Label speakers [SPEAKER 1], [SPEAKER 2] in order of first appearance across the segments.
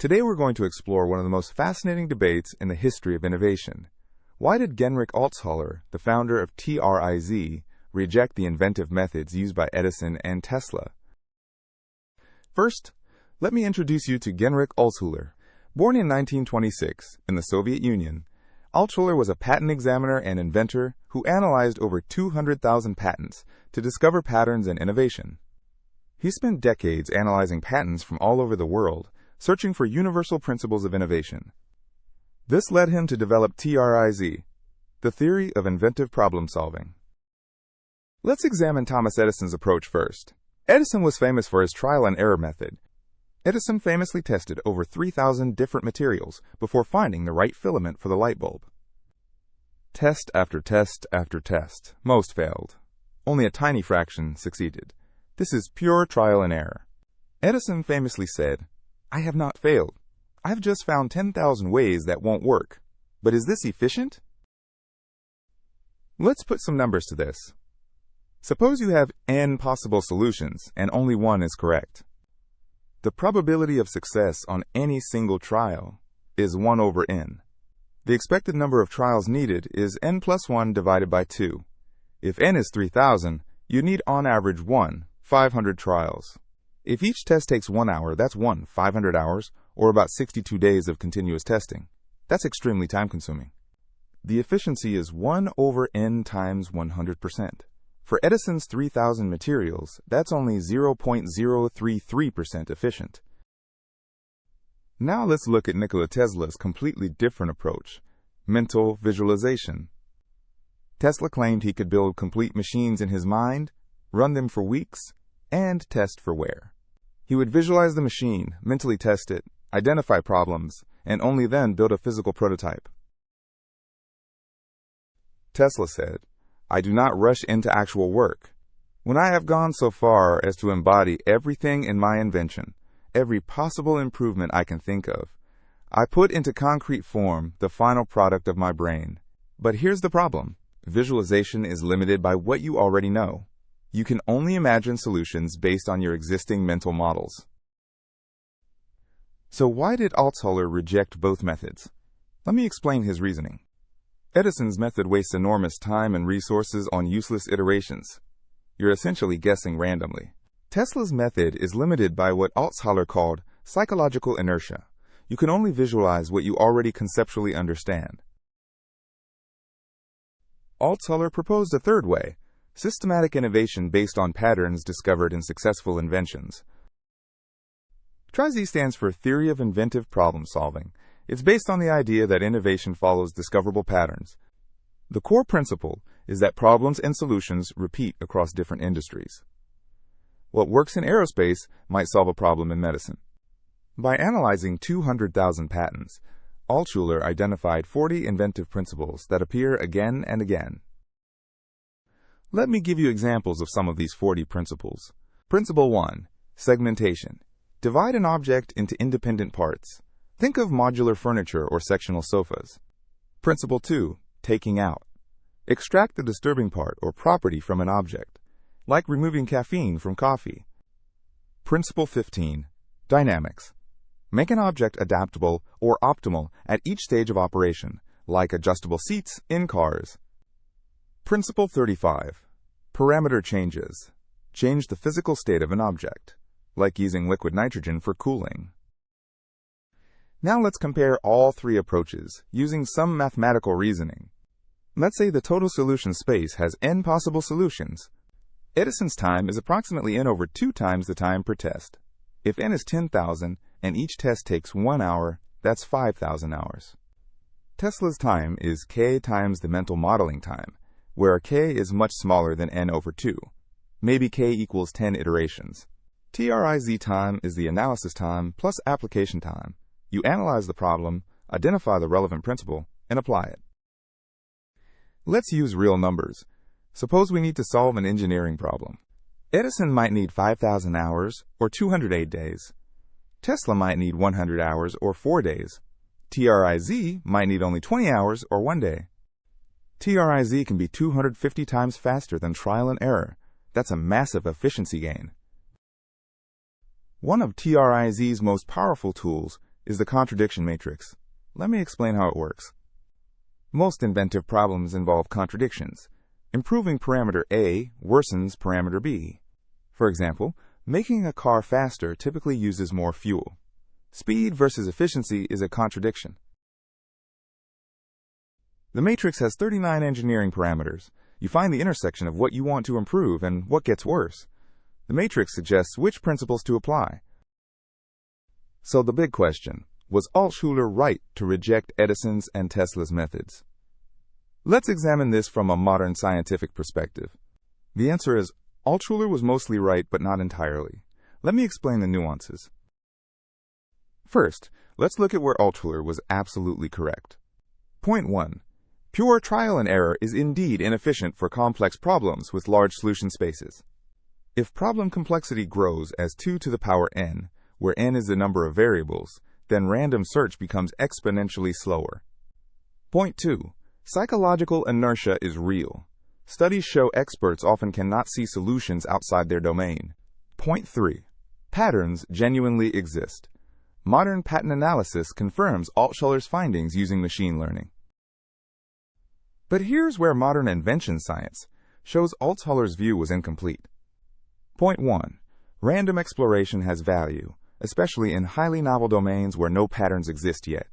[SPEAKER 1] Today we're going to explore one of the most fascinating debates in the history of innovation. Why did Genrich Altshuller, the founder of TRIZ, reject the inventive methods used by Edison and Tesla? First, let me introduce you to Genrich Altshuller. Born in 1926 in the Soviet Union, Altshuller was a patent examiner and inventor who analyzed over 200,000 patents to discover patterns in innovation. He spent decades analyzing patents from all over the world, searching for universal principles of innovation. This led him to develop TRIZ, the theory of inventive problem solving. Let's examine Thomas Edison's approach first. Edison was famous for his trial and error method. Edison famously tested over 3,000 different materials before finding the right filament for the light bulb. Test after test after test, most failed. Only a tiny fraction succeeded. This is pure trial and error. Edison famously said, "I have not failed. I've just found 10,000 ways that won't work. But is this efficient?" Let's put some numbers to this. Suppose you have n possible solutions and only one is correct. The probability of success on any single trial is 1 over n. The expected number of trials needed is n plus 1 divided by 2. If n is 3,000, you need on average 500 trials. If each test takes 1 hour, that's 500 hours, or about 62 days of continuous testing. That's extremely time-consuming. The efficiency is 1 over n times 100%. For Edison's 3,000 materials, that's only 0.033% efficient. Now let's look at Nikola Tesla's completely different approach, mental visualization. Tesla claimed he could build complete machines in his mind, run them for weeks, and test for wear. He would visualize the machine, mentally test it, identify problems, and only then build a physical prototype. Tesla said, "I do not rush into actual work. When I have gone so far as to embody everything in my invention, every possible improvement I can think of, I put into concrete form the final product of my brain. But here's the problem. Visualization is limited by what you already know. You can only imagine solutions based on your existing mental models." So why did Altshuller reject both methods? Let me explain his reasoning. Edison's method wastes enormous time and resources on useless iterations. You're essentially guessing randomly. Tesla's method is limited by what Altshuller called psychological inertia. You can only visualize what you already conceptually understand. Altshuller proposed a third way, systematic innovation based on patterns discovered in successful inventions. TRIZ stands for Theory of Inventive Problem Solving. It's based on the idea that innovation follows discoverable patterns. The core principle is that problems and solutions repeat across different industries. What works in aerospace might solve a problem in medicine. By analyzing 200,000 patents, Altshuller identified 40 inventive principles that appear again and again. Let me give you examples of some of these 40 principles. Principle 1. Segmentation. Divide an object into independent parts. Think of modular furniture or sectional sofas. Principle 2. Taking out. Extract the disturbing part or property from an object, like removing caffeine from coffee. Principle 15. Dynamics. Make an object adaptable or optimal at each stage of operation, like adjustable seats in cars. Principle 35. Parameter changes. Change the physical state of an object, like using liquid nitrogen for cooling. Now let's compare all three approaches using some mathematical reasoning. Let's say the total solution space has n possible solutions. Edison's time is approximately n over 2 times the time per test. If n is 10,000 and each test takes 1 hour, that's 5,000 hours. Tesla's time is k times the mental modeling time, where k is much smaller than n over 2. Maybe k equals 10 iterations. TRIZ time is the analysis time plus application time. You analyze the problem, identify the relevant principle, and apply it. Let's use real numbers. Suppose we need to solve an engineering problem. Edison might need 5,000 hours or 208 days. Tesla might need 100 hours or 4 days. TRIZ might need only 20 hours or 1 day. TRIZ can be 250 times faster than trial and error. That's a massive efficiency gain. One of TRIZ's most powerful tools is the contradiction matrix. Let me explain how it works. Most inventive problems involve contradictions. Improving parameter A worsens parameter B. For example, making a car faster typically uses more fuel. Speed versus efficiency is a contradiction. The matrix has 39 engineering parameters. You find the intersection of what you want to improve and what gets worse. The matrix suggests which principles to apply. So the big question, was Altshuller right to reject Edison's and Tesla's methods? Let's examine this from a modern scientific perspective. The answer is, Altshuller was mostly right, but not entirely. Let me explain the nuances. First, let's look at where Altshuller was absolutely correct. Point 1. Pure trial and error is indeed inefficient for complex problems with large solution spaces. If problem complexity grows as 2 to the power n, where n is the number of variables, then random search becomes exponentially slower. Point 2. Psychological inertia is real. Studies show experts often cannot see solutions outside their domain. Point 3. Patterns genuinely exist. Modern pattern analysis confirms Altschuller's findings using machine learning. But here's where modern invention science shows Altschuller's view was incomplete. Point 1. Random exploration has value, especially in highly novel domains where no patterns exist yet.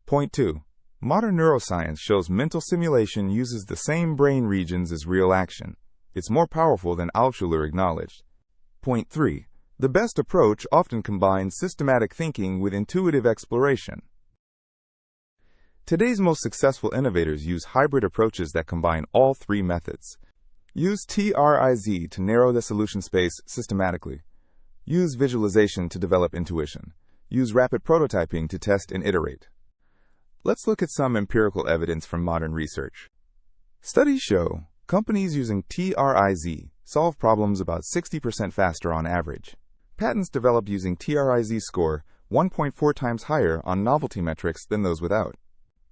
[SPEAKER 1] Point 2. Modern neuroscience shows mental simulation uses the same brain regions as real action. It's more powerful than Altshuller acknowledged. Point 3. The best approach often combines systematic thinking with intuitive exploration. Today's most successful innovators use hybrid approaches that combine all three methods. Use TRIZ to narrow the solution space systematically. Use visualization to develop intuition. Use rapid prototyping to test and iterate. Let's look at some empirical evidence from modern research. Studies show companies using TRIZ solve problems about 60% faster on average. Patents developed using TRIZ score 1.4 times higher on novelty metrics than those without.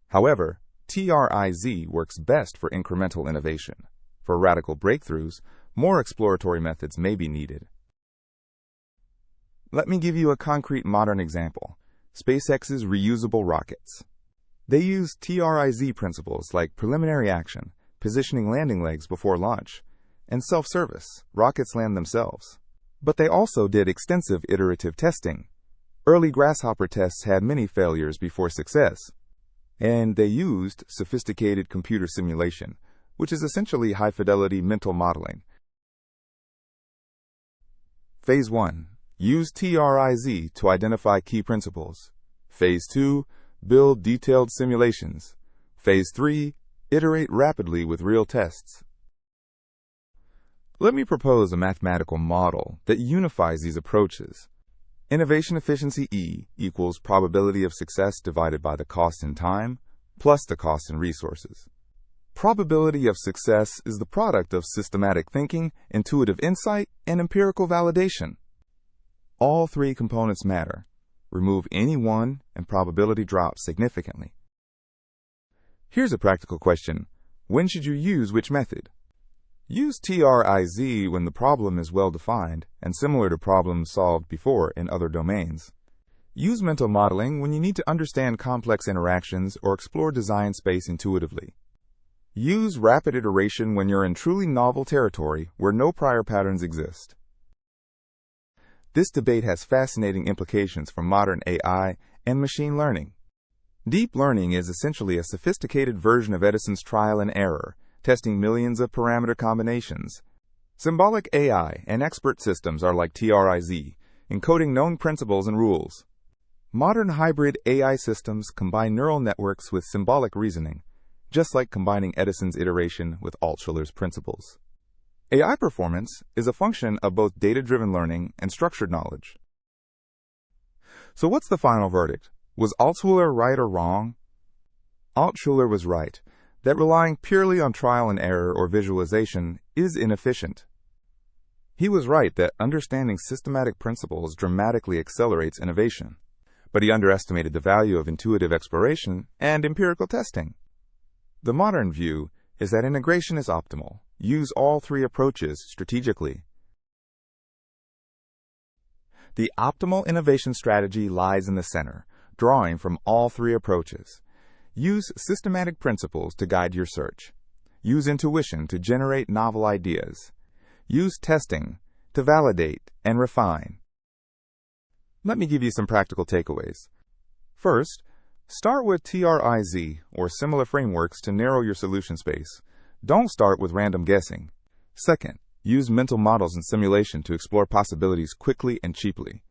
[SPEAKER 1] However, TRIZ works best for incremental innovation. For radical breakthroughs, more exploratory methods may be needed. Let me give you a concrete modern example: SpaceX's reusable rockets. They use TRIZ principles like preliminary action, positioning landing legs before launch, and self-service, rockets land themselves. But they also did extensive iterative testing. Early grasshopper tests had many failures before success. And they used sophisticated computer simulation, which is essentially high-fidelity mental modeling. Phase 1. Use TRIZ to identify key principles. Phase 2. Build detailed simulations. Phase 3. Iterate rapidly with real tests. Let me propose a mathematical model that unifies these approaches. Innovation efficiency E equals probability of success divided by the cost in time plus the cost in resources. Probability of success is the product of systematic thinking, intuitive insight, and empirical validation. All three components matter. Remove any one, and probability drops significantly. Here's a practical question. When should you use which method? Use TRIZ when the problem is well-defined and similar to problems solved before in other domains. Use mental modeling when you need to understand complex interactions or explore design space intuitively. Use rapid iteration when you're in truly novel territory where no prior patterns exist. This debate has fascinating implications for modern AI and machine learning. Deep learning is essentially a sophisticated version of Edison's trial and error, testing millions of parameter combinations. Symbolic AI and expert systems are like TRIZ, encoding known principles and rules. Modern hybrid AI systems combine neural networks with symbolic reasoning, just like combining Edison's iteration with Altschuller's principles. AI performance is a function of both data-driven learning and structured knowledge. So what's the final verdict? Was Altshuller right or wrong? Altshuller was right that relying purely on trial and error or visualization is inefficient. He was right that understanding systematic principles dramatically accelerates innovation, but he underestimated the value of intuitive exploration and empirical testing. The modern view is that integration is optimal. Use all three approaches strategically. The optimal innovation strategy lies in the center, drawing from all three approaches. Use systematic principles to guide your search. Use intuition to generate novel ideas. Use testing to validate and refine. Let me give you some practical takeaways. First, start with TRIZ or similar frameworks to narrow your solution space. Don't start with random guessing. Second, use mental models and simulation to explore possibilities quickly and cheaply.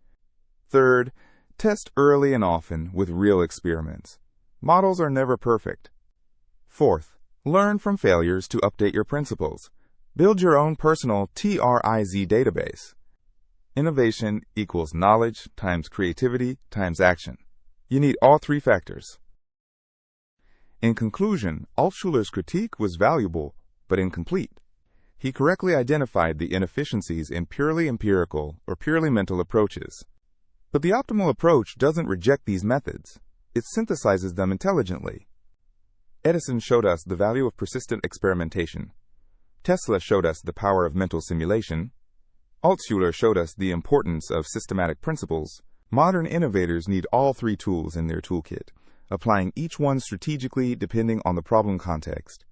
[SPEAKER 1] Third, test early and often with real experiments. Models are never perfect. Fourth, learn from failures to update your principles. Build your own personal TRIZ database. Innovation equals knowledge times creativity times action. You need all three factors. In conclusion, Altschuller's critique was valuable but incomplete. He correctly identified the inefficiencies in purely empirical or purely mental approaches. But the optimal approach doesn't reject these methods. It synthesizes them intelligently. Edison showed us the value of persistent experimentation. Tesla showed us the power of mental simulation. Altshuller showed us the importance of systematic principles. Modern innovators need all three tools in their toolkit, applying each one strategically depending on the problem context.